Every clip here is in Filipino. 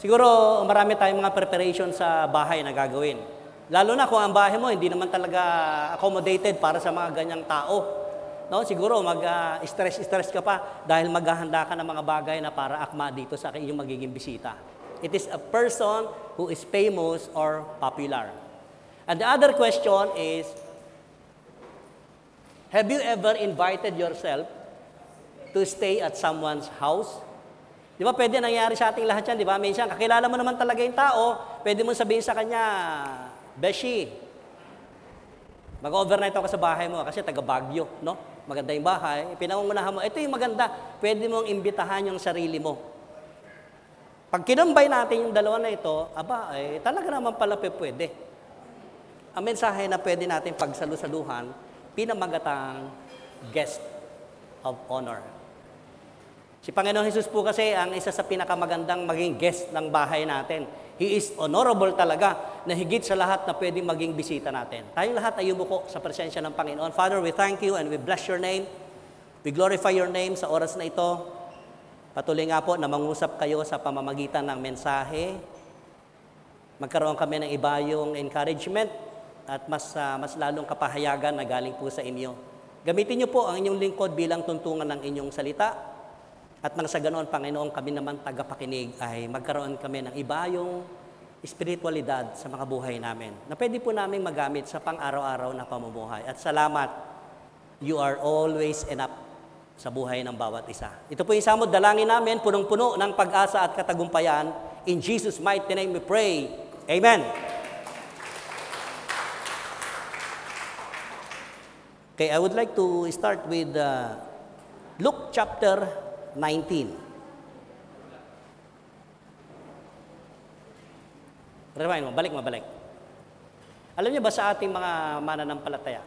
Siguro marami tayong mga preparation sa bahay na gagawin. Lalo na kung ang bahay mo hindi naman talaga accommodated para sa mga ganyang tao. No, siguro stress ka pa dahil maghahanda ka ng mga bagay na para akma dito sa iyong magiging bisita. It is a person who is famous or popular. And the other question is, have you ever invited yourself to stay at someone's house? Di ba pwede nangyari sa ating lahat yan, di ba? Minsan, kakilala mo naman talaga yung tao, pwede mo sabihin sa kanya, Beshi, mag-overnight ako sa bahay mo kasi taga Baguio, no? Maganda yung bahay. Pinangungunahan mo, ito yung maganda, pwede mong imbitahan yung sarili mo. Pag kinumbay natin yung dalawa na ito, talaga naman pala pwede. Ang mensahe na pwede natin pagsalusaluhan, pinamagatang guest of honor. Si Panginoong Hesus po kasi ang isa sa pinakamagandang maging guest ng bahay natin. He is honorable talaga na higit sa lahat na pwedeng maging bisita natin. Tayong lahat ay yumuko sa presensya ng Panginoon. Father, we thank you and we bless your name. We glorify your name sa oras na ito. Patuloy nga po na mangusap kayo sa pamamagitan ng mensahe. Magkaroon kami ng ibayong encouragement at mas lalong kapahayagan na galing po sa inyo. Gamitin niyo po ang inyong lingkod bilang tuntungan ng inyong salita. At nang sa ganoon, Panginoon, kami naman tagapakinig ay magkaroon kami ng ibayong espiritualidad sa mga buhay namin na pwede po namin magamit sa pang-araw-araw na pamumuhay. At salamat, you are always enough sa buhay ng bawat isa. Ito po yung samod dalangin namin, punong-puno ng pag-asa at katagumpayan. In Jesus' mighty name we pray. Amen. Okay, I would like to start with Luke chapter 19. Rewind mo, mabalik. Alam niyo ba sa ating mga mananampalataya,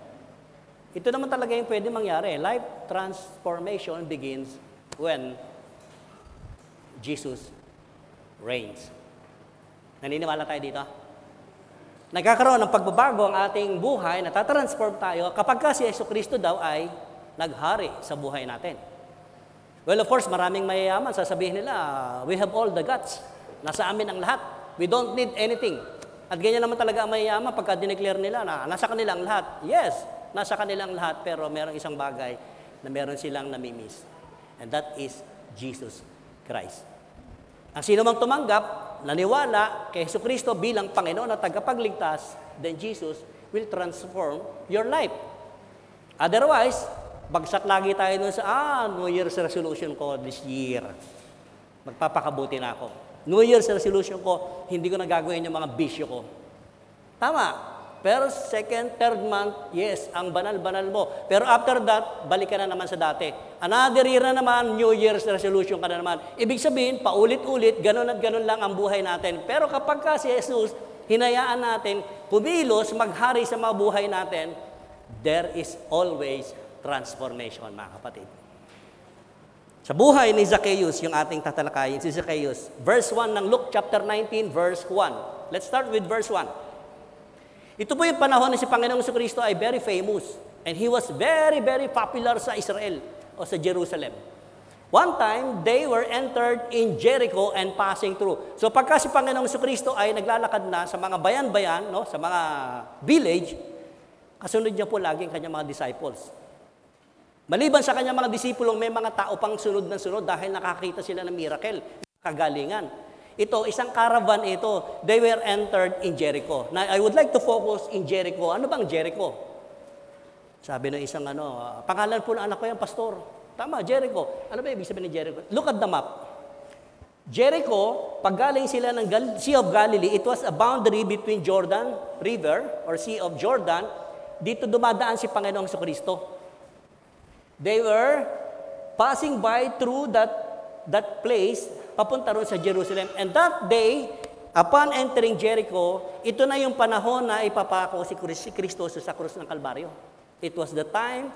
ito naman talaga yung pwede mangyari. Life transformation begins when Jesus reigns. Naniniwala tayo dito? Nagkakaroon ng pagbabago ang ating buhay, natatransform tayo kapag si Jesucristo daw ay naghari sa buhay natin. Well, of course, maraming mayayaman. Sasabihin nila, we have all the guts. Nasa amin ang lahat. We don't need anything. At ganyan naman talaga ang mayayaman pagka dineclare nila na nasa kanilang lahat. Yes, nasa kanilang lahat, pero merong isang bagay na meron silang namimiss. And that is Jesus Christ. Ang sino mang tumanggap, naniwala kay Jesucristo bilang Panginoon at tagapagligtas, then Jesus will transform your life. Otherwise, bagsak lagi tayo dun sa, New Year's resolution ko this year. Magpapakabuti na ako. New Year's resolution ko, hindi ko nagagawin yung mga bisyo ko. Tama. Pero second, third month, yes, ang banal-banal mo. Pero after that, balik ka na naman sa dati. Another year na naman, New Year's resolution ka na naman. Ibig sabihin, paulit-ulit, ganun at ganun lang ang buhay natin. Pero kapag si Jesus, hinayaan natin, kumilos, maghari sa mga buhay natin, there is always transformation, mga kapatid. Sa buhay ni Zacchaeus, yung ating tatalakayin, si Zacchaeus, verse 1 ng Luke chapter 19, verse 1. Let's start with verse 1. Ito po yung panahon na si Panginoong Jesucristo ay very famous. And he was very, very popular sa Israel o sa Jerusalem. One time, they were entered in Jericho and passing through. So pagka si Panginoong Jesucristo ay naglalakad na sa mga bayan-bayan, no, sa mga village, kasunod niya po laging kanyang mga disciples. Maliban sa kanyang mga disipulong, may mga tao pang sunod na sunod dahil nakakita sila ng miracle, kagalingan. Ito, isang caravan ito. They were entered in Jericho. Now, I would like to focus in Jericho. Ano bang Jericho? Sabi ng isang pangalan po ng anak ko yan, pastor. Tama, Jericho. Ano ba ibig sabihin ng Jericho? Look at the map. Jericho, pag galing sila ng Sea of Galilee, it was a boundary between Jordan River or Sea of Jordan. Dito dumadaan si Panginoong Jesucristo. They were passing by through that place, papunta ron sa Jerusalem. And that day, upon entering Jericho, ito na yung panahon na ipapako si Kristo sa krus ng Kalbaryo. It was the time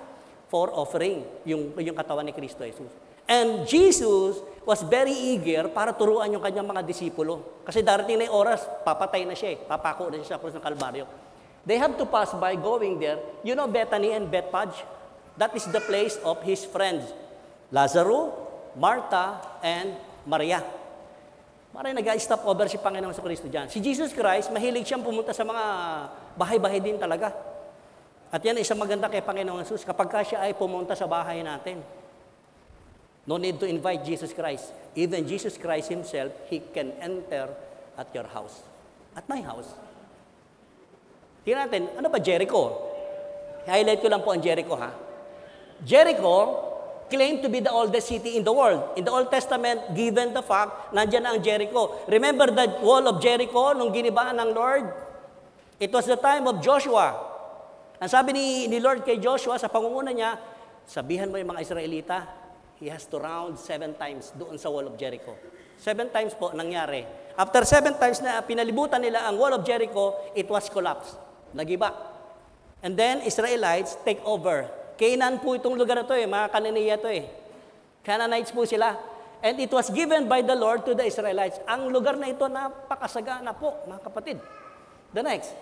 for offering yung katawan ni Kristo Jesus. And Jesus was very eager para turuan yung kanyang mga disipulo. Kasi darating na yung oras, papatay na siya, papako na siya sa krus ng Kalbaryo. They have to pass by going there. You know Bethany and Bethphage? That is the place of his friends, Lazarus, Martha, and Maria. Maraming nag-stop over si Panginoong Kristo dyan. Si Jesus Christ, mahilig siyang pumunta sa mga bahay-bahay din talaga. At yan isang maganda kay Panginoong Jesus, kapag ka siya ay pumunta sa bahay natin. No need to invite Jesus Christ. Even Jesus Christ Himself, He can enter at your house. At my house. Tingnan natin, ano ba Jericho? Highlight ko lang po ang Jericho, ha? Jericho claimed to be the oldest city in the world. In the Old Testament, given the fact, nandyan ang Jericho. Remember the wall of Jericho nung ginibaan ng Lord? It was the time of Joshua. Ang sabi ni Lord kay Joshua sa pangunguna niya, sabihan mo yung mga Israelita, he has to round 7 times doon sa wall of Jericho. 7 times po nangyari. After 7 times na pinalibutan nila ang wall of Jericho, it was collapsed. Nagiba. And then, Israelites take over. Canaan po itong lugar na ito mga Canaanite ito Canaanites po sila. And it was given by the Lord to the Israelites. Ang lugar na ito, napakasagana po, mga kapatid. The next.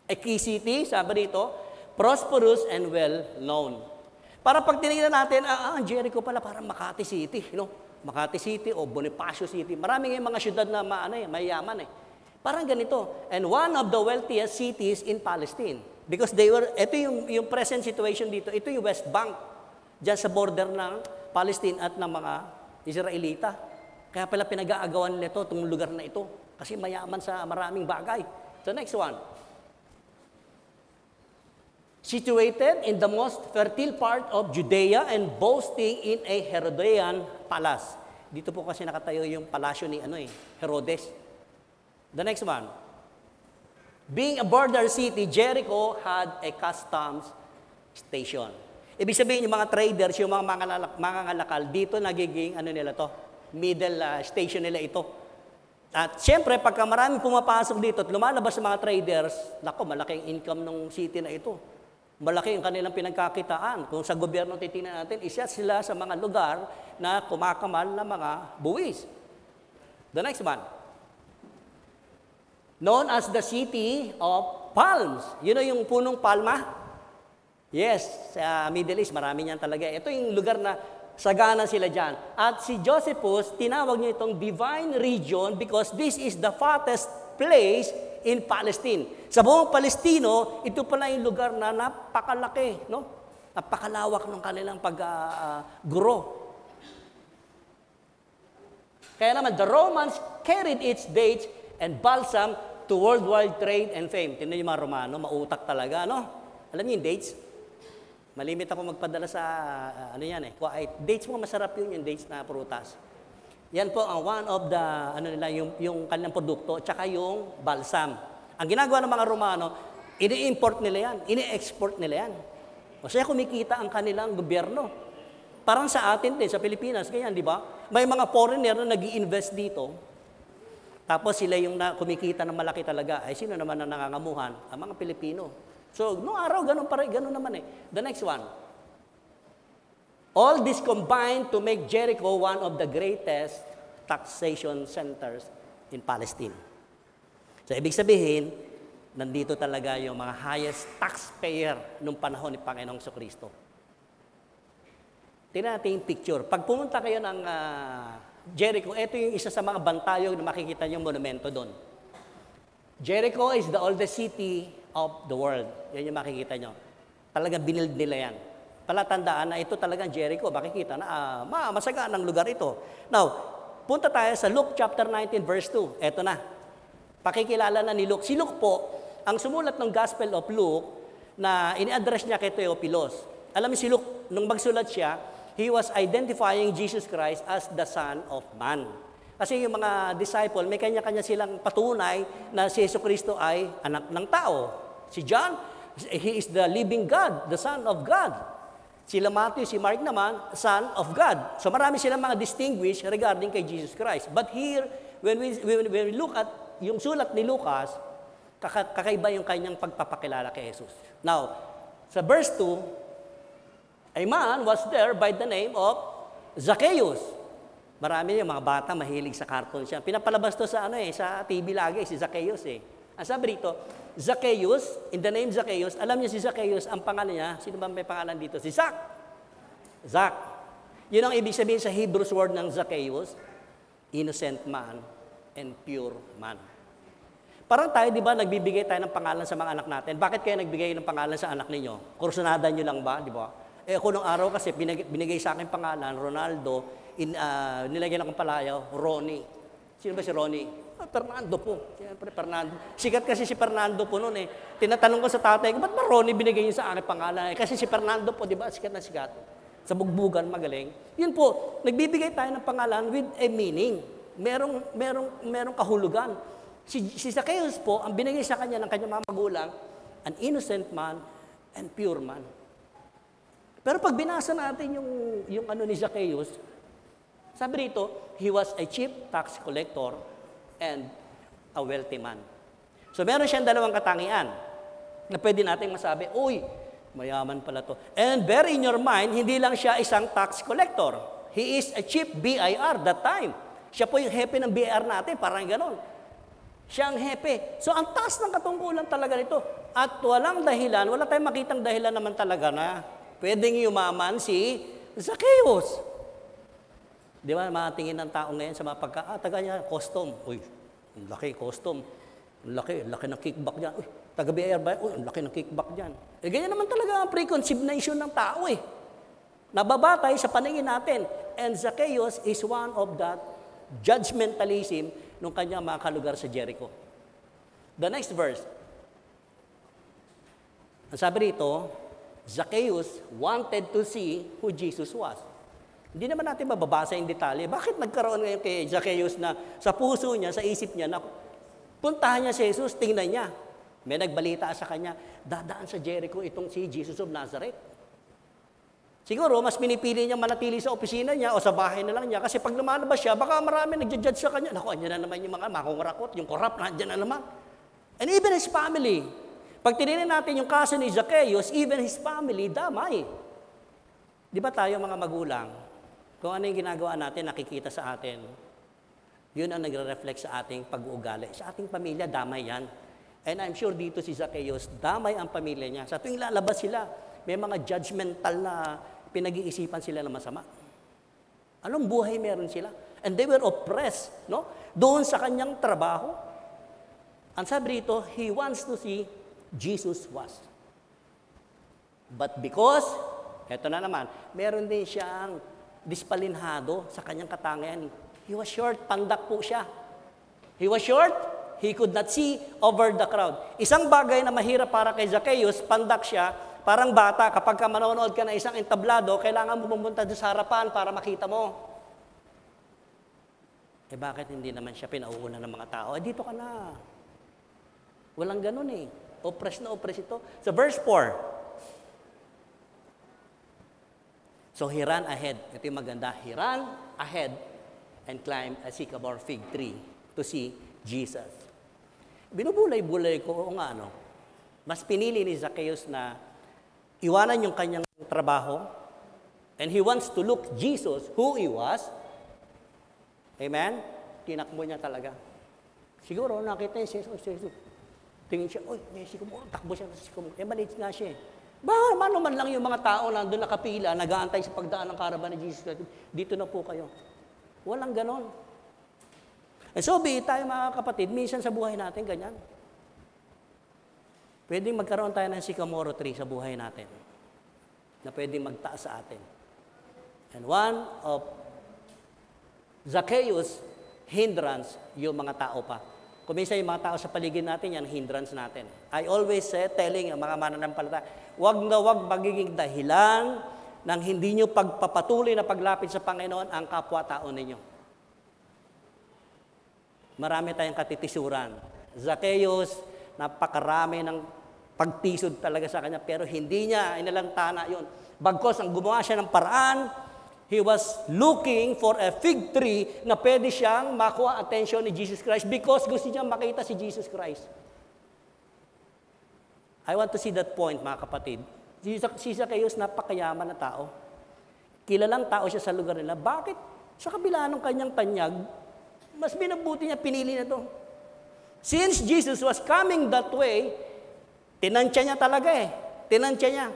A key city, sabi dito, prosperous and well-known. Para pag tinignan natin, ang Jericho pala, parang Makati City. Makati City o Bonifacio City. Maraming yung mga syudad na mayaman Parang ganito. And one of the wealthiest cities in Palestine. Because ito yung present situation dito, ito yung West Bank, dyan sa border ng Palestine at ng mga Israelita. Kaya pala pinag-aagawan nila itong lugar na ito. Kasi mayaman sa maraming bagay. The next one. Situated in the most fertile part of Judea and boasting in a Herodian palace. Dito po kasi nakatayo yung palasyo ni Herodes. The next one. Being a border city, Jericho had a customs station. Ibig sabihin, yung mga traders, yung mga mangangalakal, dito nagiging, middle station nila ito. At siyempre, pagka maraming pumapasok dito at lumalabas sa mga traders, malaking income ng city na ito. Malaki ang kanilang pinagkakitaan. Kung sa gobyerno titingnan natin, isa sila sa mga lugar na kumakamal na mga buwis. The next one. Known as the city of palms. Yung punong palma? Yes, sa Middle East, marami niyan talaga. Ito yung lugar na sagana sila dyan. At si Josephus, tinawag niya itong divine region because this is the fattest place in Palestine. Sa buong Palestino, ito pala yung lugar na napakalaki, napakalawak ng kanilang pag-grow. Kaya naman, the Romans carried its dates and balsam to worldwide trade and fame. Tingnan yung mga Romano, mautak talaga, Alam niyo yung dates? Malimit ako magpadala sa, dates mo, masarap yung dates na prutas. Yan po ang one of the, yung kanilang produkto, tsaka yung balsam. Ang ginagawa ng mga Romano, ini-import nila yan, ini-export nila yan. Kasi kumikita ang kanilang gobyerno. Parang sa atin din, sa Pilipinas, ganyan, di ba? May mga foreigner na nag-i-invest dito, tapos sila yung kumikita ng malaki talaga. Ay, sino naman ang nangangamuhan? Ang mga Pilipino. So, noong araw, ganun naman The next one. All this combined to make Jericho one of the greatest taxation centers in Palestine. So, ibig sabihin, nandito talaga yung mga highest taxpayer nung panahon ni Panginoong Kristo. Tingnan natin yung picture. Pag pumunta kayo ng Jericho, ito yung isa sa mga bantayog na makikita niyong monumento doon. Jericho is the oldest city of the world. Yan yung makikita nyo. Talagang binild nila yan. Palatandaan na ito talagang Jericho. Makikita na masagaan ang lugar ito. Now, punta tayo sa Luke chapter 19 verse 2. Ito na. Pakikilala na ni Luke. Si Luke po, ang sumulat ng Gospel of Luke na ini-address niya kay Theophilus. Alam niyo si Luke, nung magsulat siya, he was identifying Jesus Christ as the Son of Man. Kasi yung mga disciple, may kanya-kanya silang patunay na si Jesucristo ay anak ng tao. Si John, he is the living God, the Son of God. Sila Matthew, si Mark naman, Son of God. So marami silang mga distinguished regarding kay Jesus Christ. But here, when we look at yung sulat ni Lucas, kakaiba yung kanyang pagpapakilala kay Jesus. Now, sa verse 2, a man was there by the name of Zacchaeus. Marami yung mga bata mahilig sa cartoon siya. Pinapalabas to sa sa TV lagi si Zacchaeus Ang sabi rito, Zacchaeus, in the name Zacchaeus, alam niyo si Zacchaeus, ang pangalan niya, sino ba may pangalan dito? Si Zach. Yun ang ibig sabihin sa Hebrew word ng Zacchaeus. innocent man, and pure man. Parang tayo, di ba, nagbibigay tayo ng pangalan sa mga anak natin. Bakit kayo nagbigay ng pangalan sa anak ninyo? Kursunada nyo lang ba, di ba? Ako nung araw kasi, binigay sa akin pangalan, Ronaldo, nilagyan akong palayaw, Ronnie. Sino ba si Ronnie? Fernando po. Siyempre, Fernando. Sikat kasi si Fernando po noon eh. Tinatanong ko sa tatay ko, ba't ba Ronnie binigay niyo sa akin pangalan? Kasi si Fernando po, di ba, sikat na sikat. Sa bugbugan, magaling. Yun po, nagbibigay tayo ng pangalan with a meaning. Merong kahulugan. Si Zacchaeus po, ang binigay sa kanya ng kanyang mga magulang, an innocent man and pure man. Pero pag binasa natin yung ano ni Zacchaeus, sabi rito, he was a chief tax collector and a wealthy man. So meron siyang dalawang katangian na pwede nating masabi, uy, mayaman pala to. And bear in your mind, hindi lang siya isang tax collector. He is a chief BIR that time. Siya po yung hepe ng BIR natin, parang gano'n. Siya ang hepe. So, ang taas ng katungkulan talaga nito. At walang dahilan, wala tayong makitang dahilan naman talaga na pwedeng yumaman si Zacchaeus. Di ba, matingin ng tao ngayon sa mga taga niya, custom. Uy, ang laki, custom. Ang laki ng kickback dyan. Uy, taga-BIR ba? Uy, ang laki ng kickback dyan. Ganyan naman talaga ang preconceived notion ng tao eh. Nababatay sa paningin natin. And Zacchaeus is one of that judgmentalism nung kanyang mga kalugar sa Jericho. The next verse. Ang sabi rito, Zacchaeus wanted to see who Jesus was. Hindi naman natin mababasa yung detalye. Bakit nagkaroon ngayon kay Zacchaeus na sa puso niya, sa isip niya, na puntahan niya si Jesus, tingnan niya. May nagbalita sa kanya, dadaan sa Jericho itong si Jesus of Nazareth. Siguro, mas pinipili niya manatili sa opisina niya o sa bahay na lang niya kasi pag lumalabas siya, baka marami nagja-judge sa kanya. Naku, andyan na naman yung mga makungurakot, yung corrupt, andyan na naman. And even his family. Pag tininin natin yung kaso ni Zacchaeus, even his family, damay. Di ba tayo mga magulang, kung ano yung ginagawa natin, nakikita sa atin, yun ang nagre-reflect sa ating pag-uugali. Sa ating pamilya, damay yan. And I'm sure dito si Zacchaeus, damay ang pamilya niya. Sa tuwing lalabas sila, may mga judgmental na pinag-iisipan sila na masama. Anong buhay meron sila? And they were oppressed, no? Doon sa kanyang trabaho. Ang sabi rito, he wants to see Jesus was. But because, eto na naman, meron din siyang dispalinhado sa kanyang katangian. He was short, pandak po siya. He was short, he could not see over the crowd. Isang bagay na mahirap para kay Zacchaeus, pandak siya, parang bata, kapag ka manonood ka na isang entablado, kailangan mo pumunta doon sa harapan para makita mo. Bakit hindi naman siya pinauuna ng mga tao? Dito ka na. Walang ganun eh. Oppress na oppress ito. Sa verse 4. So he ran ahead. Ito yung maganda. He ran ahead and climbed a sycamore fig tree to see Jesus. Binubulay-bulay ko, o nga, mas pinili ni Zacchaeus na iwanan yung kanyang trabaho, and he wants to look Jesus, who he was. Amen? Tinakbo niya talaga. Siguro, nakita niya si Jesus. Tingin siya, uy, may sikumuro. Takbo siya sa sikumuro. Maliit nga siya eh. Mano man lang yung mga tao na doon nakapila, nag-aantay sa pagdaan ng karaban ni Jesus. Dito na po kayo. Walang ganon. And so, tayo mga kapatid, minsan sa buhay natin, ganyan. Pwedeng magkaroon tayo ng sycamore tree sa buhay natin na pwedeng magtaas sa atin. And one of Zacchaeus' hindrance, yung mga tao pa. Kung minsan yung mga tao sa paligid natin, yan hindrance natin. I always say, telling ang mga mananampalataya, wag na wag magiging dahilan ng hindi nyo pagpapatuloy na paglapit sa Panginoon ang kapwa-tao ninyo. Marami tayong katitisuran. Zacchaeus, napakarami ng pagtisod talaga sa kanya, pero hindi niya inalantana yun. Bagkos ang gumawa siya ng paraan, he was looking for a fig tree na pwede siyang makuha attention ni Jesus Christ because gusto niya makita si Jesus Christ. I want to see that point, mga kapatid. Si Zacchaeus, napakayaman na tao. Kilalang tao siya sa lugar nila. Bakit? Sa kabila ng kanyang tanyag, mas binabuti niya, pinili na to. Since Jesus was coming that way, tinansya niya talaga eh. Tinansya niya.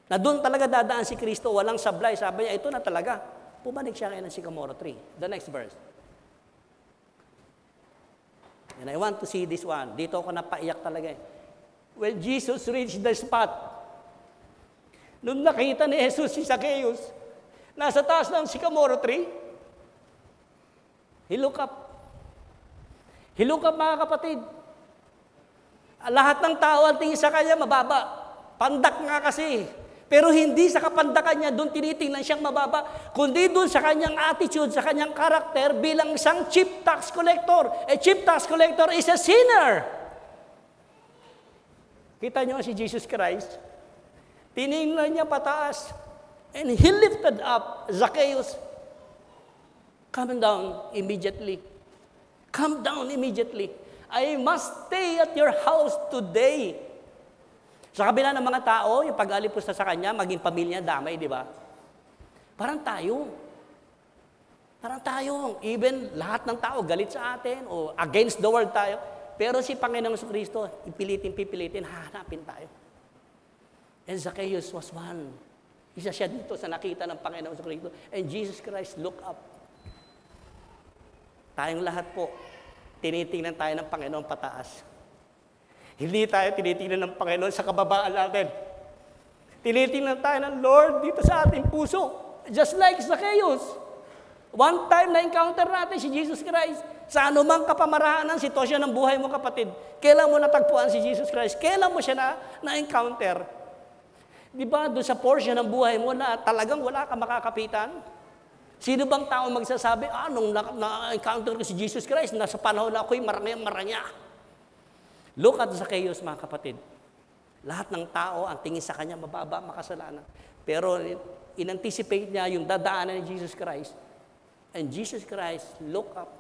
Na doon talaga dadaan si Kristo, walang sablay. Sabi niya, ito na talaga. Pumanik siya ngayon ng sycamore tree. The next verse. And I want to see this one. Dito ako napaiyak talaga eh. When Jesus reached the spot, nung nakita ni Jesus si Zacchaeus, nasa taas ng sycamore tree, he looked up. He looked up, mga kapatid. Lahat ng tao ang tingin sa kanya mababa. Pandak nga kasi. Pero hindi sa kapandakan niya doon tinitingnan siyang mababa, kundi doon sa kanyang attitude, sa kanyang karakter bilang isang chief tax collector. A chief tax collector is a sinner. Kita niyo si Jesus Christ, tiningnan niya pataas, and He lifted up Zacchaeus. Come down immediately. Come down immediately. I must stay at your house today. Sa kabila ng mga tao, yung pag-alipusta sa kanya, maging pamilya, damay, di ba? Parang tayo. Even lahat ng tao galit sa atin o against the world tayo. Pero si Panginoong Kristo, pipilitin, hahanapin tayo. And Zacchaeus was one. Isa siya dito sa nakita ng Panginoong Kristo. And Jesus Christ looked up. Tayong lahat po, tinitingnan tayo ng Panginoon pataas. Hindi tayo tinitingnan ng Panginoon sa kababaan natin. Tinitingnan tayo ng Lord dito sa ating puso. Just like Zacchaeus. One time na-encounter natin si Jesus Christ. Sa anumang kapamarahan ng sitwasyon ng buhay mo, kapatid, kailan mo natagpuan si Jesus Christ? Kailan mo siya na-encounter? Di ba, doon sa portion ng buhay mo na talagang wala ka makakapitan? Sino bang tao magsasabi, nung na-encounter ko si Jesus Christ, nasa panahon na ako'y maranya. Look at Zacchaeus, mga kapatid. Lahat ng tao, ang tingin sa kanya, mababa, makasalanan. Pero in-anticipate niya yung dadaanan ni Jesus Christ. And Jesus Christ look up.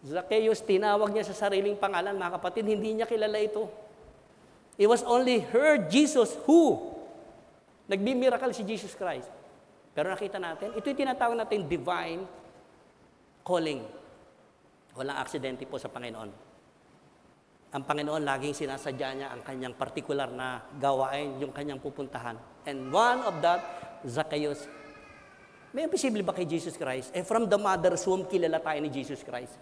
Zacchaeus, tinawag niya sa sariling pangalan, mga kapatid, hindi niya kilala ito. It was only her Jesus who nagbi-miracle si Jesus Christ. Pero nakita natin, ito yung tinatawag natin divine calling. Walang aksidente po sa Panginoon. Ang Panginoon, laging sinasadya niya ang kanyang partikular na gawain, yung kanyang pupuntahan. And one of that, Zacchaeus. May imposible ba kay Jesus Christ? From the mother's womb, kilala tayo ni Jesus Christ.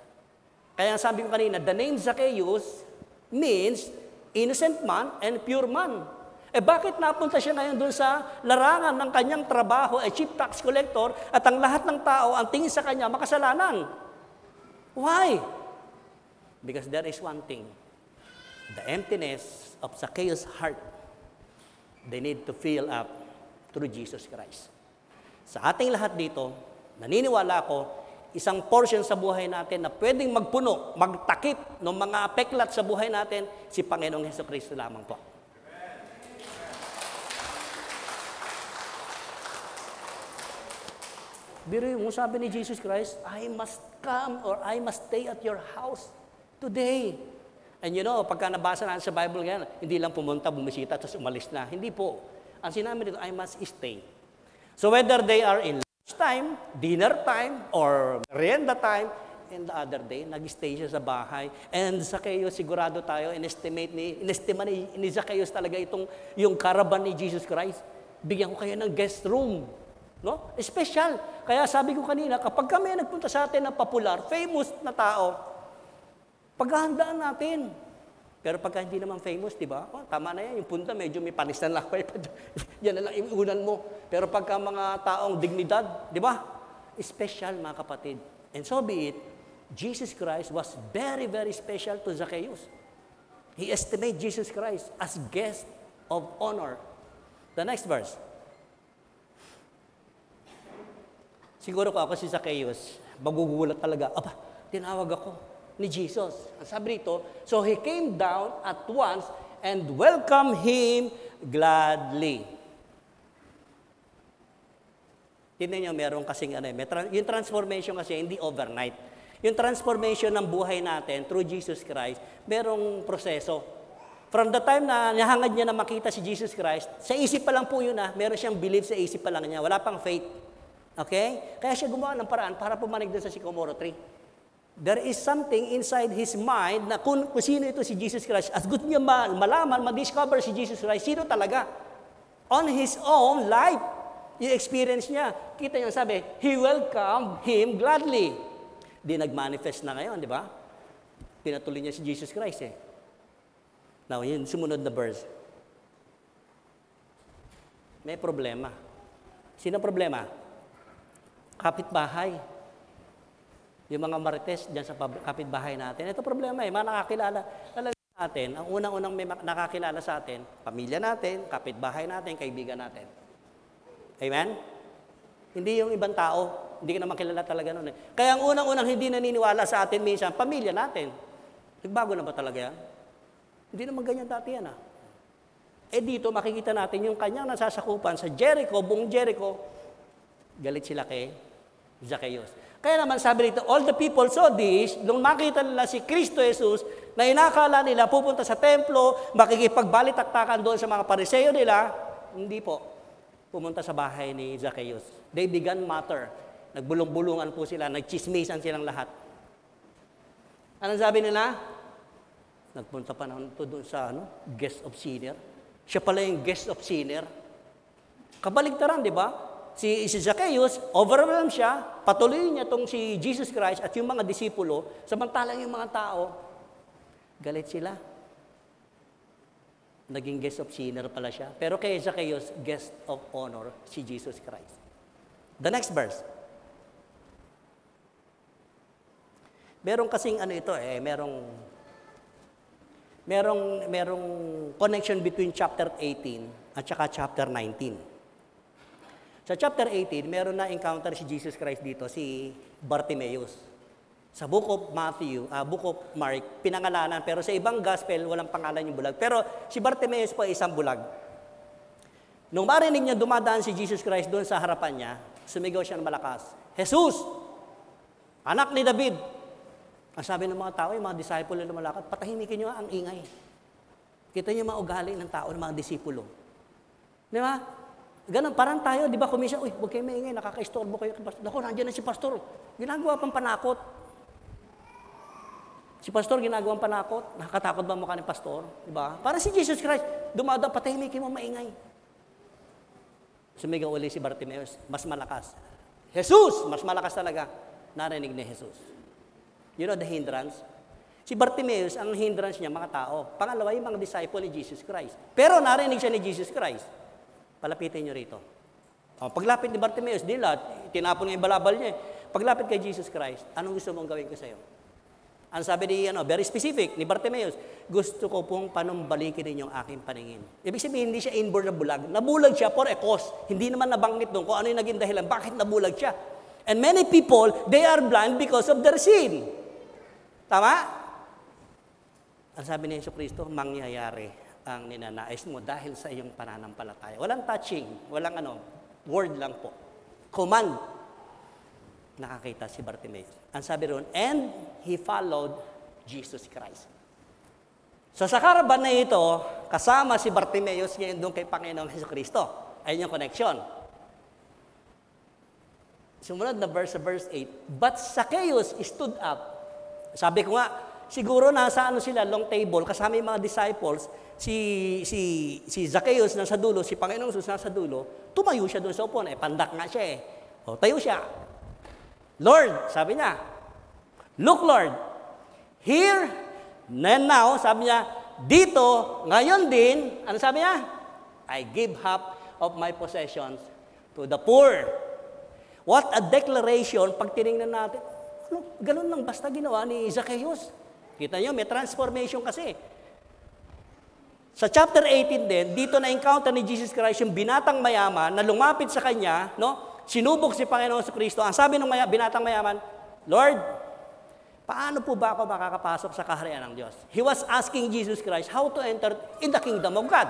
Kaya sabi ko kanina, the name Zacchaeus means innocent man and pure man. Bakit napunta siya ngayon dun sa larangan ng kanyang trabaho, chief tax collector, at ang lahat ng tao, ang tingin sa kanya, makasalanan? Why? Because there is one thing. The emptiness of Zacchaeus' heart, they need to fill up through Jesus Christ. Sa ating lahat dito, naniniwala ako, isang portion sa buhay natin na pwedeng magpuno, magtakip ng mga peklat sa buhay natin, si Panginoong Jesucristo lamang po. Biro yung sabi ni Jesus Christ, I must come or I must stay at your house today. And you know, pagka nabasa natin sa Bible ngayon, hindi lang pumunta, bumisita, tapos umalis na. Hindi po. Ang sinabi nito, I must stay. So whether they are in lunch time, dinner time, or merienda time, and the other day, nag-stay siya sa bahay. And Zacchaeus, sigurado tayo, inestima ni Zacchaeus talaga yung caravan ni Jesus Christ. Bigyan ko kayo ng guest room. No? Special. Kaya sabi ko kanina, kapag kami nagpunta sa atin ng popular, famous na tao, paghahandaan natin. Pero pagka hindi naman famous, di ba? Tama na yan. Yung punta, medyo may panis na lakay pa. Yan na lang iunan mo. Pero pagka mga taong dignidad, di ba? Special, mga kapatid. And so be it, Jesus Christ was very, very special to Zacchaeus. He estimated Jesus Christ as guest of honor. The next verse. Siguro ko ako si Zacchaeus, magugulat talaga. Tinawag ako ni Jesus. Ang sabi rito, so he came down at once and welcomed him gladly. Tignan niyo, meron kasing yung transformation kasi hindi overnight. Yung transformation ng buhay natin through Jesus Christ, merong proseso. From the time na nahangad niya na makita si Jesus Christ, sa isip pa lang po yun meron siyang belief sa isip pa lang niya, wala pang faith. Okay? Kaya siya gumawa ng paraan para pumanig doon sa sycamore tree. There is something inside his mind na kung sino ito si Jesus Christ, as good niya malaman, ma-discover si Jesus Christ, sino talaga? On his own life, yung experience niya, kita niya sabi, he welcomed him gladly. Di nag-manifest na ngayon, di ba? Pinatuloy niya si Jesus Christ eh. Now, yun, sumunod na verse. May problema. Sino problema? Kapitbahay. Yung mga marites dyan sa kapitbahay natin. Ito problema eh, mga nakakilala. Talaga natin, ang unang-unang may nakakilala sa atin, pamilya natin, kapitbahay natin, kaibigan natin. Amen? Hindi yung ibang tao, hindi ka naman kilala talaga noon eh. Kaya ang unang-unang hindi naniniwala sa atin minsan, pamilya natin. Nagbago na ba talaga yan? Hindi naman ganyan dati yan ah. Eh dito makikita natin yung kanyang nasasakupan sa Jericho, buong Jericho, galit sila kay Zacchaeus. Kaya naman sabi rito, all the people saw this, nung makita nila si Kristo Jesus, na inakala nila pupunta sa templo, makikipagbalitaktakan doon sa mga pariseyo nila, hindi po. Pumunta sa bahay ni Zacchaeus. They began matter. Nagbulong-bulungan po sila, nagchismisan silang lahat. Anong sabi nila? Nagpunta pa naman ito doon sa guest of sinner. Siya pala yung guest of sinner. Kabaligtaran, di ba? Si Zacchaeus, overwhelmed siya, patuloy niya itong si Jesus Christ at yung mga disipulo, samantalang yung mga tao, galit sila. Naging guest of sinner pala siya. Pero kay Zacchaeus, guest of honor, si Jesus Christ. The next verse. Merong kasing ito merong connection between chapter 18 at saka chapter 19. Sa chapter 18, meron na encounter si Jesus Christ dito, si Bartimaeus. Sa book of book of Mark, pinangalanan, pero sa ibang gospel, walang pangalan yung bulag. Pero si Bartimaeus po ay isang bulag. Nung marinig niya dumadaan si Jesus Christ doon sa harapan niya, sumigaw siya ng malakas, Jesus, anak ni David. Ang sabi ng mga tao, yung mga disciple na lumalakad, patahimikin nyo ang ingay. Kita nyo yung mga ugali ng tao, ng mga disipulo. Di ba? Ganun, parang tayo, di ba, kumisya, uy, huwag kayo maingay, nakaka-istorbo kayo. Naku, nandiyan na si pastor. Ginagawa pang panakot. Si pastor, ginagawang panakot. Nakakatakot ba mukha ni pastor? Di ba? Para si Jesus Christ, dumadaan, patahimikin mo maingay. Sumigaw uli si Bartimaeus, mas malakas. Jesus! Mas malakas talaga. Narinig ni Jesus. You know the hindrance? Si Bartimaeus, ang hindrance niya, mga tao. Pangalawa, yung mga disciple ni Jesus Christ. Pero narinig siya ni Jesus Christ. Palapitin niyo rito. Paglapit ni Bartimaeus, di lahat, tinapon niya yung balabal niya. Paglapit kay Jesus Christ, anong gusto mong gawin ko sa iyo? Ang sabi ni, very specific, ni Bartimaeus, gusto ko pong panumbalikin din yung aking paningin. Ibig sabihin, hindi siya inborn na bulag. Nabulag siya for a cause. Hindi naman nabanggit doon kung ano yung naging dahilan. Bakit nabulag siya? And many people, they are blind because of their sin. Tama? Ang sabi ni Yesu Cristo, mangyayari ang ninanais mo dahil sa iyong pananampalataya. Walang touching, walang word lang po. Command. Nakakita si Bartimaeus. Ang sabi roon, and he followed Jesus Christ. So sa karaban na ito, kasama si Bartimaeus ngayon doon kay Panginoong Hesus Kristo. Ayun yung connection. Sumunod na verse 8. But Zacchaeus stood up. Sabi ko nga, siguro nasa sila, long table, kasama yung mga disciples, si Zacchaeus nasa dulo, si Panginoong Jesus nasa dulo, tumayo siya doon sa upuan. Pandak nga siya eh. Tayo siya. Lord, sabi niya, look Lord, here and now, sabi niya, dito, ngayon din, ano sabi niya? I give half of my possessions to the poor. What a declaration pag tinignan natin. Ganun lang basta ginawa ni Zacchaeus. Kita niyo, may transformation kasi. Sa chapter 18 din, dito na-encounter ni Jesus Christ yung binatang mayaman na lumapit sa kanya, sinubok si Panginoon Kristo. Ang sabi ng binatang mayaman, Lord, paano po ba ako makakapasok sa kaharian ng Diyos? He was asking Jesus Christ how to enter in the kingdom of God.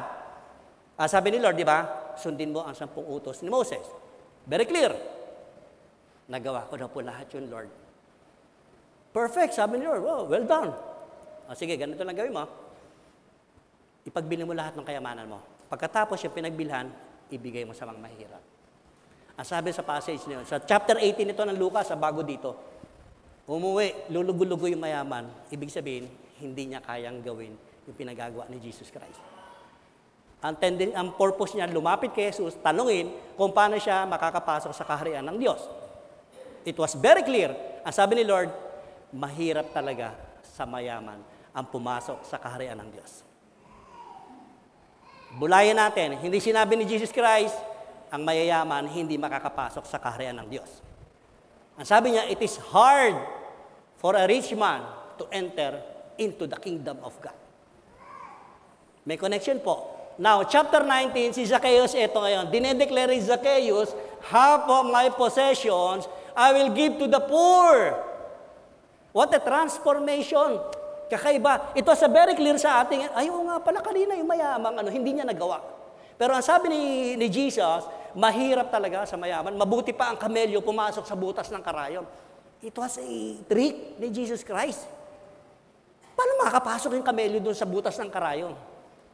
Sabi ni Lord, di ba? Sundin mo ang 10 utos ni Moses. Very clear. Nagawa ko na po lahat yun, Lord. Perfect, sabi ni Lord. Oh, well done. Sige, ganito lang gawin mo. Ipagbili mo lahat ng kayamanan mo. Pagkatapos yung pinagbilhan, ibigay mo sa mga mahirap. Ang sabi sa passage niyo, sa chapter 18 ito ng Lucas, bago dito, umuwi, lulugo-lugo yung mayaman. Ibig sabihin, hindi niya kayang gawin yung pinagagawa ni Jesus Christ. Ang purpose niya, lumapit kay Jesus, tanungin kung paano siya makakapasok sa kaharian ng Diyos. It was very clear. Ang sabi ni Lord, mahirap talaga sa mayaman ang pumasok sa kaharian ng Diyos. Bulayan natin, hindi sinabi ni Jesus Christ, ang mayayaman hindi makakapasok sa kaharian ng Diyos. Ang sabi niya, it is hard for a rich man to enter into the kingdom of God. May connection po. Now, chapter 19, si Zacchaeus, ito ngayon, dinedeclare ni Zacchaeus, half of my possessions I will give to the poor. What a transformation. Kakaiba. Ito sa very clear sa ating, ayaw nga pala kanina yung mayamang, hindi niya nagawa. Pero ang sabi ni Jesus, mahirap talaga sa mayaman. Mabuti pa ang kamelyo pumasok sa butas ng karayon. It was a trick ni Jesus Christ. Paano makakapasok yung kamelyo doon sa butas ng karayon?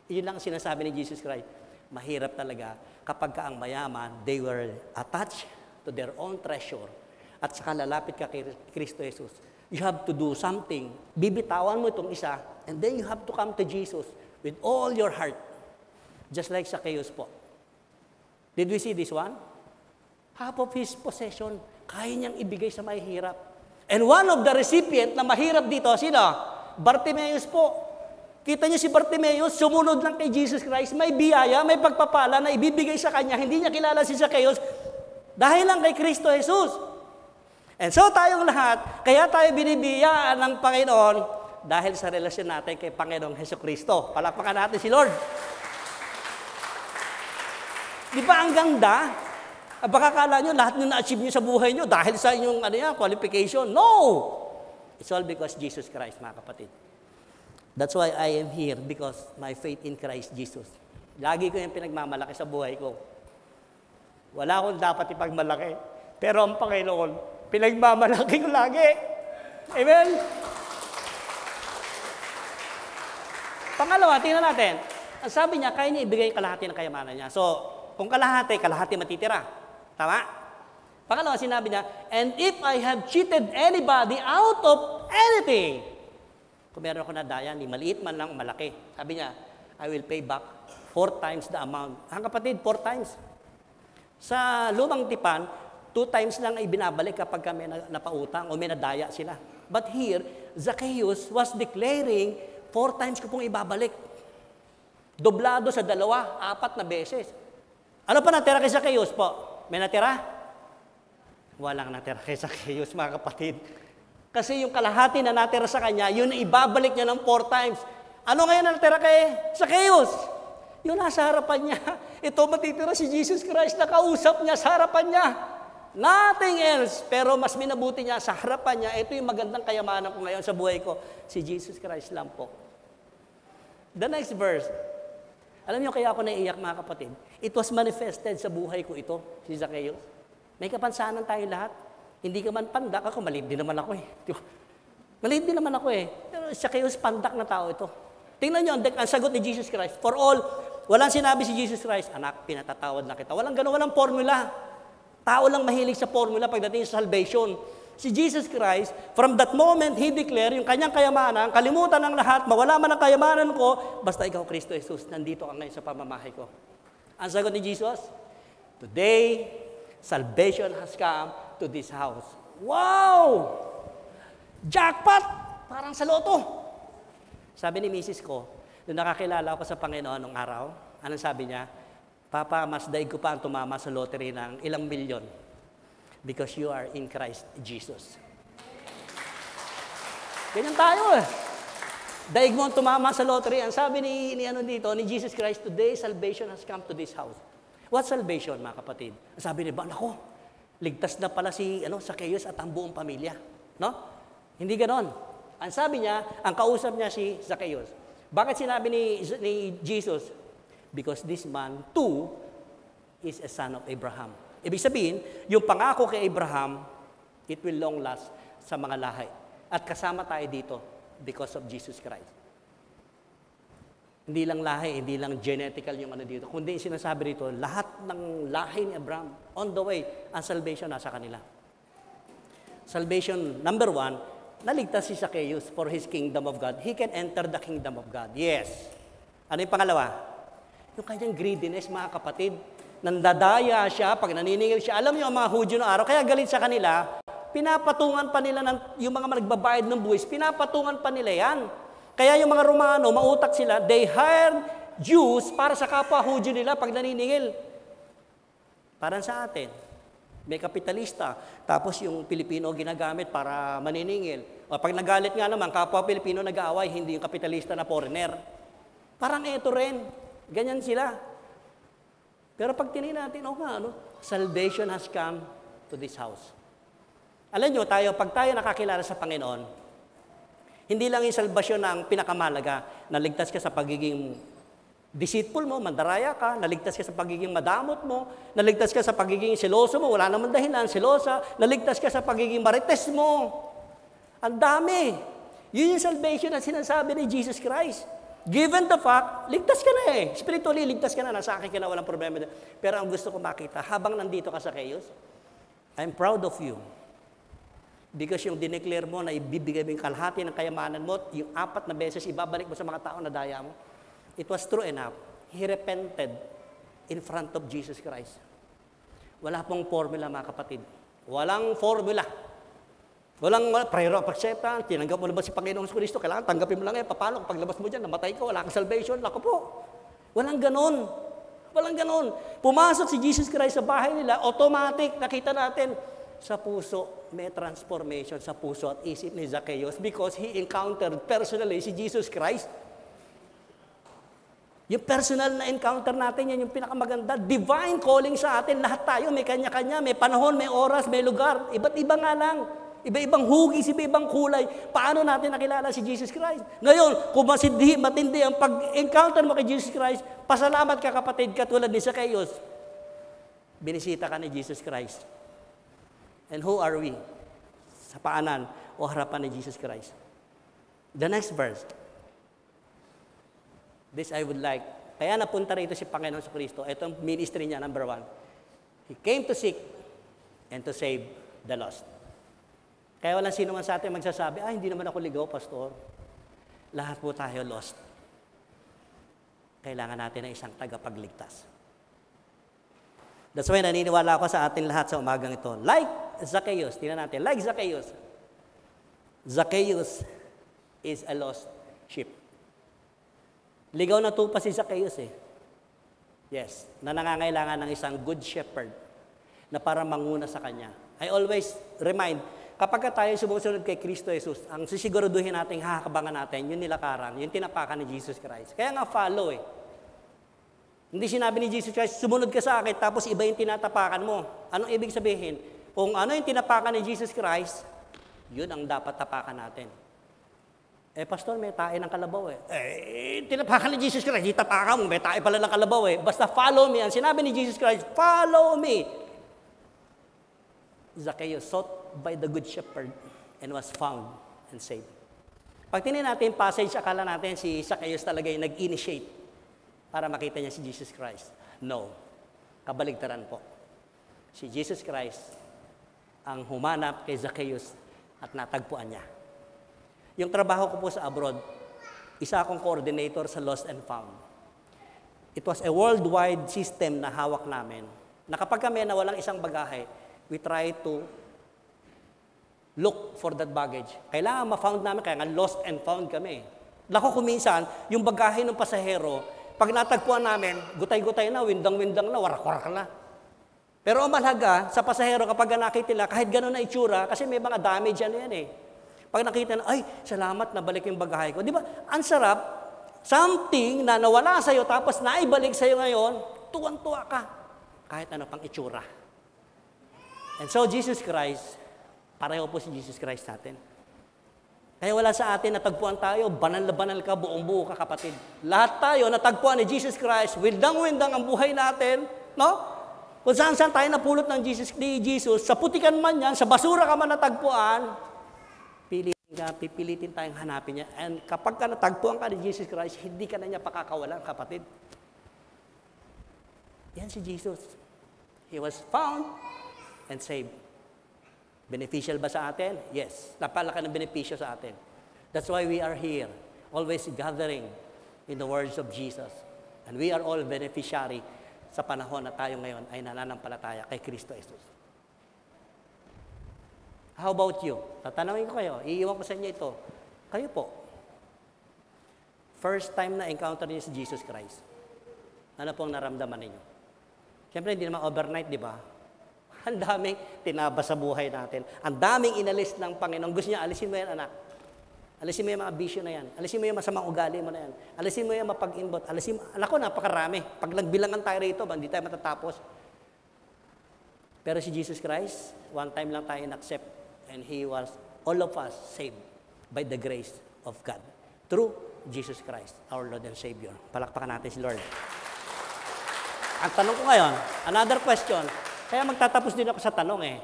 Yun lang ang sinasabi ni Jesus Christ. Mahirap talaga kapag ka ang mayaman, they were attached to their own treasure. At saka lalapit ka kay Kristo Jesus. You have to do something. Bibitawan mo itong isa, and then you have to come to Jesus with all your heart. Just like Zacchaeus po. Did we see this one? Half of his possession, kaya niyang ibigay sa mahihirap. And one of the recipient na mahirap dito, sino? Bartimaeus po. Kita niyo si Bartimaeus, sumunod lang kay Jesus Christ, may biyaya, may pagpapala na ibibigay sa kanya. Hindi niya kilala si Zacchaeus dahil lang kay Kristo Jesus. And so tayong lahat, kaya tayo binibiyaan ng Panginoon dahil sa relasyon natin kay Panginoong Hesukristo. Palakpakan natin si Lord. Di ba ang ganda? Baka kala nyo, lahat nyo na-achieve nyo sa buhay nyo dahil sa inyong qualification. No! It's all because Jesus Christ, mga kapatid. That's why I am here, because my faith in Christ Jesus. Lagi ko yung pinagmamalaki sa buhay ko. Wala akong dapat ipagmalaki. Pero ang Panginoon, pinagmamalaki ko lagi. Amen? Pangalawa, tingnan natin. Ang sabi niya, kaya niya ibigay kalahati ng kayamanan niya. So, kung kalahati matitira. Tama? Pangalawa, sinabi niya, and if I have cheated anybody out of anything, kung meron ako nadaya, ni maliit man lang, malaki. Sabi niya, I will pay back 4 times the amount. Ang kapatid, 4 times. Sa lumang tipan, 2 times lang ay binabalik kapag kami napautang o may nadaya sila. But here, Zacchaeus was declaring, 4 times ko pong ibabalik. Doblado sa 2, 4 na beses. Ano pa natira kay Zacchaeus po? May natira? Walang natira kay Zacchaeus, mga kapatid. Kasi yung kalahati na natira sa kanya, yun ibabalik niya ng 4 times. Ano ngayon natira kay Zacchaeus? Yung nasa harapan niya. Ito matitira si Jesus Christ, nakausap niya sa harapan niya. Nothing else. Pero mas minabuti niya sa harapan niya, ito yung magandang kayamanan ko ngayon sa buhay ko. Si Jesus Christ lang po. The next verse. Alam niyo kaya ako naiiyak, mga kapatid? It was manifested sa buhay ko ito, si Zacchaeus. May kapansanan tayo lahat. Hindi ka man pandak, ako maliit din naman ako eh. Maliit din naman ako eh. Pero Zacchaeus, pandak na tao ito. Tingnan niyo, ang sagot ni Jesus Christ. For all, walang sinabi si Jesus Christ, anak, pinatatawad na kita. Walang gano'n, walang formula. Tao lang mahilig sa formula pagdating sa salvation. Si Jesus Christ, from that moment, He declared yung kanyang kayamanan, kalimutan ng lahat, mawala man ang kayamanan ko, basta ikaw, Kristo Jesus, nandito ka ngayon sa pamamahay ko. Ang sagot ni Jesus, today, salvation has come to this house. Wow! Jackpot! Parang sa loto. Sabi ni Mrs. ko, nung nakakilala ko sa Panginoon nung araw, anong sabi niya? Papa, mas daig ko pa ang tumama sa lottery ng ilang milyon because you are in Christ Jesus. Ganyan tayo eh. Daig mo ang tumama sa lottery. Ang sabi ni Jesus Christ, today salvation has come to this house. What salvation, mga kapatid? Ang sabi ni ba, nako, ligtas na pala si Zacchaeus at ang buong pamilya. No? Hindi ganon. Ang sabi niya, ang kausap niya si Zacchaeus. Bakit sinabi ni Jesus? Because this man too is a son of Abraham. Ibig sabihin, yung pangako kay Abraham, it will long last sa mga lahi. At kasama tayo dito because of Jesus Christ. Hindi lang lahi, hindi lang genetical yung dito. Kundi sinasabi dito, lahat ng lahi ni Abraham, on the way, ang salvation nasa kanila. Salvation, number 1, naligtas si Zacchaeus for his kingdom of God. He can enter the kingdom of God. Yes. Ano yung pangalawa? Yung kanyang greediness, mga kapatid. Nandadaya siya, pag naniningil siya. Alam niyo ang mga Hudyo ng araw, kaya galit sa kanila, pinapatungan pa nila yung mga nagbabayad ng buwis, pinapatungan pa nila yan. Kaya yung mga Romano, mautak sila, they hired Jews para sa kapwa Hudyo nila pag naniningil. Parang sa atin, may kapitalista, tapos yung Pilipino ginagamit para maniningil. O pag nagalit nga naman, kapwa Pilipino nag-aaway, hindi yung kapitalista na foreigner. Parang ito rin, ganyan sila. Pero pag tinignan natin, salvation has come to this house. Alam nyo, pag tayo nakakilala sa Panginoon, hindi lang yung salvation ang pinakamalaga, naligtas ka sa pagiging deceitful mo, mandaraya ka, naligtas ka sa pagiging madamot mo, naligtas ka sa pagiging seloso mo, wala naman dahilan, selosa, naligtas ka sa pagiging marites mo. Ang dami. Yun yung salvation na sinasabi ni Jesus Christ. Given the fact, ligtas ka na eh. Spiritually, ligtas ka na, nasa akin ka na, walang problema. Pero ang gusto ko makita, habang nandito ka sa Chaos, I'm proud of you. Because yung dineclare mo na ibibigay mo yung kalahati ng kayamanan mo, yung 4 na beses ibabalik mo sa mga tao na daya mo, it was true enough. He repented in front of Jesus Christ. Wala pong formula, mga kapatid. Walang formula. Walang prayer of acceptance. Tinanggap mo na ba si Panginoong Kristo? Kailangan tanggapin mo lang yan. Paano? Kung paglabas mo dyan, namatay ka, wala kang salvation. Lako po. Walang ganon. Walang ganon. Pumasok si Jesus Christ sa bahay nila, automatic, nakita natin, sa puso, may transformation sa puso at isip ni Zacchaeus because he encountered personally si Jesus Christ. Yung personal na encounter natin, yan yung pinakamaganda. Divine calling sa atin. Lahat tayo, may kanya-kanya, may panahon, may oras, may lugar. Iba't iba nga lang. Iba-ibang hugis, iba-ibang kulay. Paano natin nakilala si Jesus Christ? Ngayon, kung matindi ang pag-encounter mo kay Jesus Christ, pasalamat ka kapatid, katulad ni Zacchaeus. Binisita ka ni Jesus Christ. And who are we? Sa paanan o harapan ni Jesus Christ. The next verse. This I would like. Kaya napunta rito si Panginoon sa Kristo. Ito ang ministry niya, number 1. He came to seek and to save the lost. Kaya walang sino man sa atin magsasabi, hindi naman ako ligaw, pastor. Lahat po tayo lost. Kailangan natin ng isang tagapagligtas. That's why naniniwala ako sa atin lahat sa umagang ito. Like Zacchaeus, tingnan natin, like Zacchaeus. Zacchaeus is a lost sheep. Ligaw na tupa si Zacchaeus eh. Yes, na nangangailangan ng isang good shepherd na para manguna sa kanya. I always remind, kapag tayo sumusunod kay Kristo Jesus, ang sisiguraduhin natin, hahakabangan natin, yung nilakaran, yung tinapakan ni Jesus Christ. Kaya nga follow eh. Hindi sinabi ni Jesus Christ, sumunod ka sa akin, tapos iba yung tinatapakan mo. Anong ibig sabihin? Kung ano yung tinapakan ni Jesus Christ, yun ang dapat tapakan natin. Pastor, may tae ng kalabaw eh. Tinapakan ni Jesus Christ, di tapakan mo, may tae pala ng kalabaw eh. Basta follow me. Ang sinabi ni Jesus Christ, follow me. Zacchaeus sought by the good shepherd and was found and saved. Pag tingnan natin passage, akala natin si Zacchaeus talaga yung nag-initiate para makita niya si Jesus Christ. No. Kabaligtaran po. Si Jesus Christ ang humanap kay Zacchaeus at natagpuan niya. Yung trabaho ko po sa abroad, isa akong coordinator sa Lost and Found. It was a worldwide system na hawak namin, na kapag kami na walang isang bagahe, we try to look for that baggage. Kailangan ma-found namin, kaya nga lost and found kami. Lako kuminsan, yung bagahe ng pasahero, pag natagpuan namin, gutay-gutay na, windang-windang na, warak-warak na. Pero ang mahalaga, sa pasahero, kapag nakita nila, kahit gano'n na itsura, kasi may mga damage yan eh. Pag nakita na, ay, salamat, nabalik yung bagahe ko. Di ba, ang sarap, something na nawala sa'yo, tapos naibalik sa'yo ngayon, tuwang-tuwa ka. Kahit ano pang itsura. And so, Jesus Christ, pareho po si Jesus Christ natin. Kaya wala sa atin, natagpuan tayo, banal na banal ka, buong buo ka, kapatid. Lahat tayo, natagpuan ni Jesus Christ, windang-windang ang buhay natin, no? Kung saan-saan tayo napulot ng Jesus, sa putikan man yan, sa basura ka man natagpuan, pipilitin tayong hanapin niya. And kapag ka natagpuan ka ni Jesus Christ, hindi ka na niya pakakawalan, kapatid. Yan si Jesus. He was found and saved. Beneficial ba sa atin? Yes. Napalaki ng benepisyo sa atin. That's why we are here, always gathering in the words of Jesus. And we are all beneficiary sa panahon na tayo ngayon ay nananampalataya kay Kristo Jesus. How about you? Tatanungin ko kayo, iiwan ko sa inyo ito. Kayo po, first time na encounter niyo si Jesus Christ, ano pong naramdaman ninyo? Siyempre, hindi naman overnight, di ba? Ang daming tinaba sa buhay natin. Ang daming inalis ng Panginoon. Gusto niya, alisin mo yan, anak. Alisin mo yung mga bisyo na yan. Alisin mo yung masamang ugali mo na yan. Alisin mo yung mapag-inbot. Alam ko, napakarami. Pag nagbilangan tayo rito, hindi tayo matatapos. Pero si Jesus Christ, one time lang tayo in-accept. And He was, all of us, saved by the grace of God. Through Jesus Christ, our Lord and Savior. Palakpakan natin si Lord. Ang tanong ko ngayon, another question. Kaya magtatapos din ako sa tanong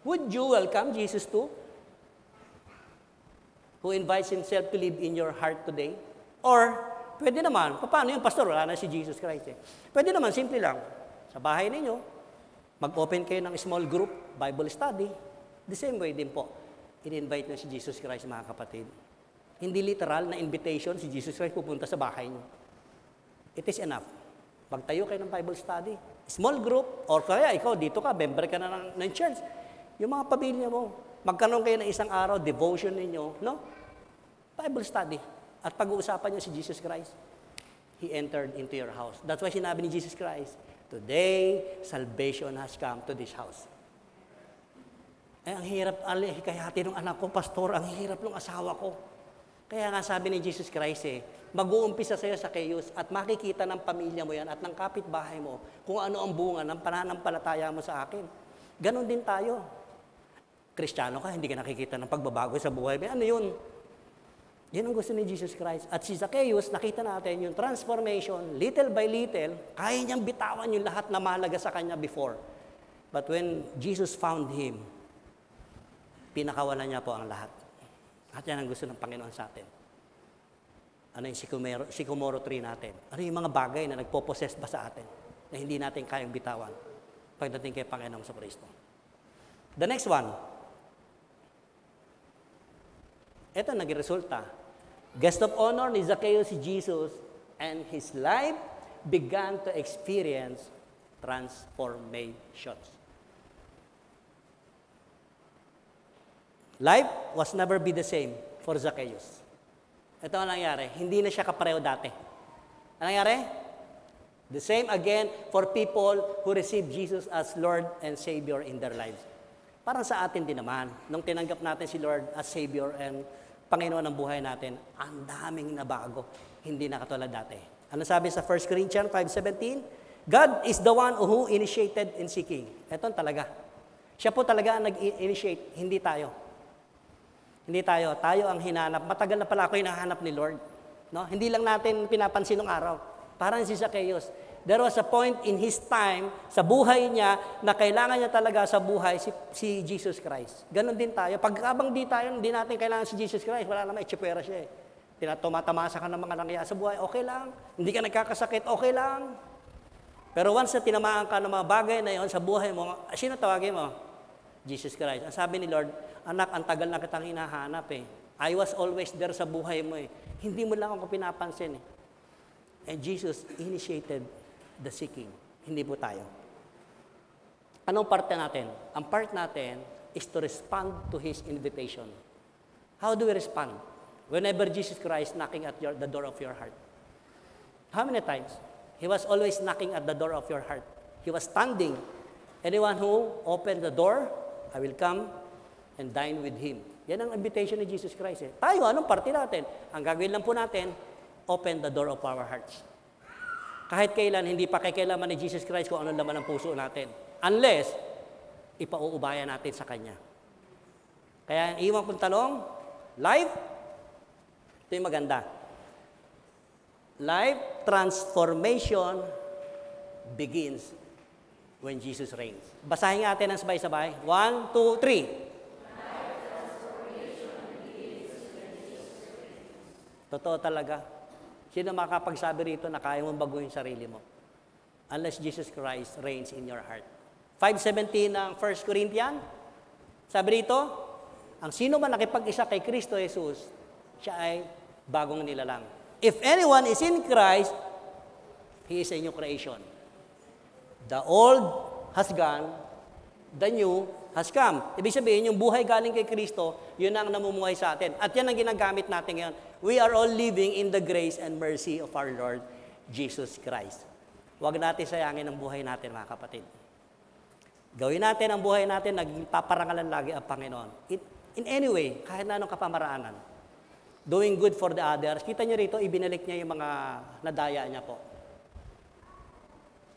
Would you welcome Jesus too? Who invites Himself to live in your heart today? Or, pwede naman, paano yung pastor? Wala na si Jesus Christ Pwede naman, simple lang. Sa bahay ninyo, mag-open kayo ng small group, Bible study. The same way din po, in-invite nyo si Jesus Christ, mga kapatid. Hindi literal na invitation, si Jesus Christ pupunta sa bahay nyo. It is enough. Magtayo kayo ng Bible study. Small group, or kaya ikaw, dito ka, member ka na ng church. Yung mga pamilya mo, magkaroon kayo ng isang araw, devotion ninyo, no? Bible study. At pag-uusapan niyo si Jesus Christ, He entered into your house. That's why sinabi ni Jesus Christ, today, salvation has come to this house. Ang hirap, hikayati ng anak ko, pastor, ang hirap ng asawa ko. Kaya nga sabi ni Jesus Christ mag-uumpisa sa'yo sa chaos at makikita ng pamilya mo yan at ng kapitbahay mo kung ano ang bunga ng pananampalataya mo sa akin. Ganon din tayo. Kristiyano ka, hindi ka nakikita ng pagbabago sa buhay mo. Ano yun? Yan ang gusto ni Jesus Christ. At si Zacchaeus, nakita natin yung transformation, little by little, kaya niyang bitawan yung lahat na mahalaga sa kanya before. But when Jesus found him, pinakawalan niya po ang lahat. At yan ang gusto ng Panginoon sa atin. Ano yung sycamore tree natin? Ano yung mga bagay na nagpo-possess ba sa atin na hindi natin kayang bitawan pagdating kay Panginoon sa Kristo? The next one. Ito naging resulta. Guest of honor ni Zacchaeus si Jesus and his life began to experience transformations. Life was never be the same for Zacchaeus. Ito ang nangyari. Hindi na siya kapareho dati. Ano nangyari? The same again for people who receive Jesus as Lord and Savior in their lives. Parang sa atin din naman, nung tinanggap natin si Lord as Savior and Panginoon ng buhay natin, ang daming nabago. Hindi na katulad dati. Ano sabi sa 1 Corinthians 5:17? God is the one who initiated in seeking. Ito talaga. Siya po talaga ang nag-initiate, hindi tayo. Hindi tayo. Tayo ang hinanap. Matagal na pala ako hinahanap ni Lord. No? Hindi lang natin pinapansin ng araw. Parang si Zacchaeus. There was a point in his time, sa buhay niya, na kailangan niya talaga sa buhay si Jesus Christ. Ganon din tayo. Pagkabang di natin kailangan si Jesus Christ, wala naman, itsipwera siya Tumatamasa ka ng mga nangyayari sa buhay, okay lang. Hindi ka nagkakasakit, okay lang. Pero once na tinamaan ka ng mga bagay na yon sa buhay mo, sino tawagin mo? Jesus Christ. Ang sabi ni Lord, anak, ang tagal na kitang hinahanap I was always there sa buhay mo Hindi mo lang ako pinapansin And Jesus initiated the seeking. Hindi po tayo. Anong parte natin? Ang part natin is to respond to His invitation. How do we respond? Whenever Jesus Christ knocking at the door of your heart. How many times? He was always knocking at the door of your heart. He was standing. Anyone who opened the door, I will come and dine with Him. Yan ang invitation ni Jesus Christ Tayo, anong parte natin? Ang gagawin lang po natin, open the door of our hearts. Kahit kailan, hindi pa kailanman ni Jesus Christ kung ano laman ng puso natin. Unless, ipauubayan natin sa Kanya. Kaya ang iwan kong tanong, life, ito yung maganda. Life transformation begins when Jesus reigns. Basahin natin ang sabay-sabay. 1, 2, 3. Totoo talaga. Sino makapagsabi rito na kaya mong baguhin sarili mo? Unless Jesus Christ reigns in your heart. 5:17 ng 1 Corinthians. Sabi rito, ang sino man nakipag-isa kay Kristo Jesus, siya ay bagong nilalang. If anyone is in Christ, he is a new creation. The old has gone, The new has come. Ibig sabihin, yung buhay galing kay Kristo, yun ang namumuhay sa atin. At yan ang ginagamit natin ngayon. We are all living in the grace and mercy of our Lord Jesus Christ. Huwag natin sayangin ang buhay natin, mga kapatid. Gawin natin ang buhay natin, nagpaparangalan lagi ang Panginoon. In any way, kahit na anong kapamaraanan. Doing good for the others. Kita nyo rito, ibinalik niya yung mga nadaya niya po.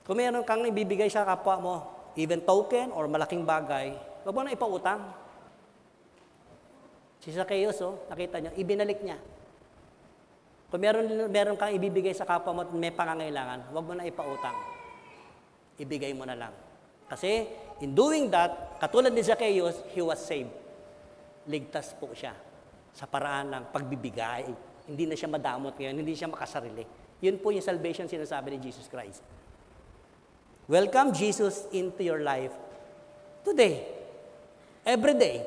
Kung meron kang ibibigay sa kapwa mo, even token or malaking bagay, huwag mo na ipautang. Si Zacchaeus, nakita niyo, ibinalik niya. Kung meron kang ibibigay sa kapwa mo at may pangangailangan, huwag mo na ipautang. Ibigay mo na lang. Kasi, in doing that, katulad ni Zacchaeus, he was saved. Ligtas po siya sa paraan ng pagbibigay. Hindi na siya madamot ngayon, hindi siya makasarili. Yun po yung salvation sinasabi ni Jesus Christ. Welcome Jesus into your life today. Every day.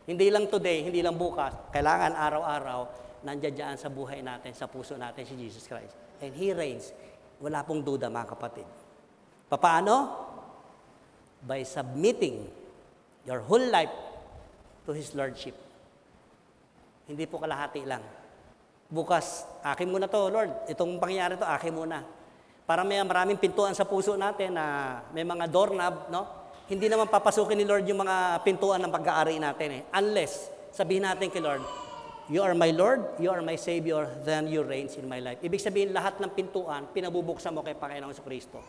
Hindi lang today, hindi lang bukas. Kailangan araw-araw, nandiyan dyan sa buhay natin, sa puso natin si Jesus Christ. And He reigns. Wala pong duda, mga kapatid. Paano? By submitting your whole life to His Lordship. Hindi po kalahati lang. Bukas, akin muna to, Lord. Itong pangyayari to, akin muna. Parang may maraming pintuan sa puso natin na may mga doorknob, no? Hindi naman papasukin ni Lord yung mga pintuan ng pag-aari natin Unless, sabihin natin kay Lord, You are my Lord, You are my Savior, then You reigns in my life. Ibig sabihin, lahat ng pintuan, pinabubuksan mo kay Panginoong Kristo.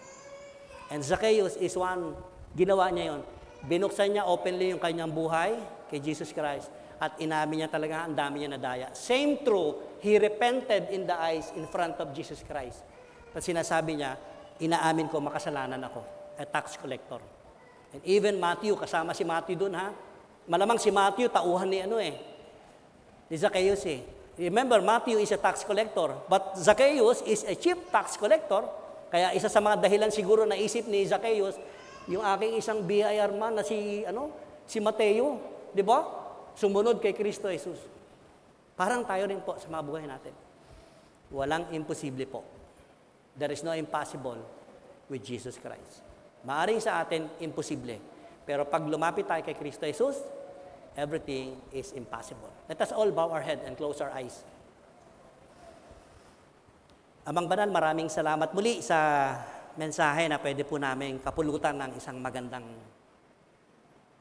And Zacchaeus is one, ginawa niya yon. Binuksan niya openly yung kanyang buhay kay Jesus Christ at inamin niya talaga ang dami niya nadaya. Same true, he repented in the eyes in front of Jesus Christ. At sinasabi niya, inaamin ko, makasalanan ako, a tax collector. And even Matthew, kasama si Matthew dun Malamang si Matthew, tauhan ni ni Zacchaeus Remember, Matthew is a tax collector, but Zacchaeus is a chief tax collector. Kaya isa sa mga dahilan siguro na isip ni Zacchaeus, yung aking isang BIR man na si Mateo, di ba? Sumunod kay Kristo Jesus. Parang tayo rin po sa mga buhay natin. Walang imposible po. There is no impossible with Jesus Christ. Maaring sa atin, imposible. Pero pag lumapit tayo kay Kristo Jesus, everything is impossible. Let us all bow our head and close our eyes. Amang Banal, maraming salamat muli sa mensahe na pwede po namin kapulutan ng isang magandang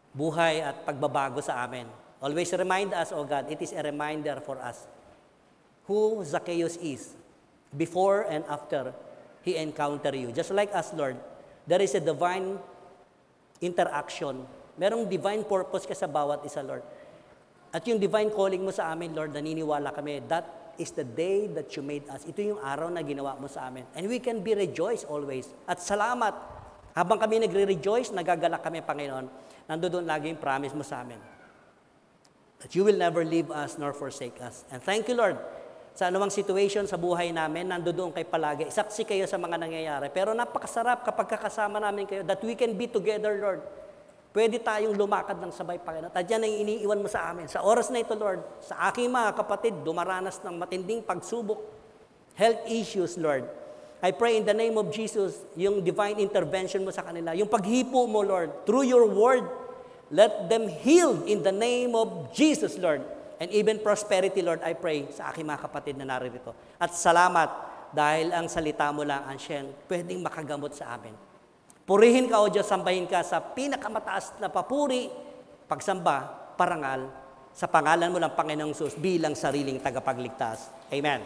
buhay at pagbabago sa amin. Always remind us, O God, it is a reminder for us who Zacchaeus is before and after he encountered you. Just like us, Lord, there is a divine interaction. Merong divine purpose ka sa bawat isa, Lord. At yung divine calling mo sa amin, Lord, naniniwala kami, that is the day that you made us. Ito yung araw na ginawa mo sa amin. And we can be rejoiced always. At salamat. Habang kami nagre-rejoice, nagagalak kami, Panginoon, nandoon lagi yung promise mo sa amin. That you will never leave us nor forsake us. And thank you, Lord, sa anumang situation sa buhay namin, nandoon kayo palagi. Saksi kayo sa mga nangyayari. Pero napakasarap kapag kakasama namin kayo that we can be together, Lord. Pwede tayong lumakad ng sabay, Panginoon. At yan ang iniiwan mo sa amin. Sa oras na ito, Lord, sa aking mga kapatid, dumaranas ng matinding pagsubok, health issues, Lord. I pray in the name of Jesus, yung divine intervention mo sa kanila, yung paghipo mo, Lord, through your word, let them heal in the name of Jesus, Lord. And even prosperity, Lord, I pray sa aking mga kapatid na naririto. At salamat dahil ang salita mo lang ang siyang pwedeng makagamot sa amin. Purihin ka, O Diyos, sambahin ka sa pinakamataas na papuri, pagsamba, parangal, sa pangalan mo ng Panginoong Jesus bilang sariling tagapagligtas. Amen.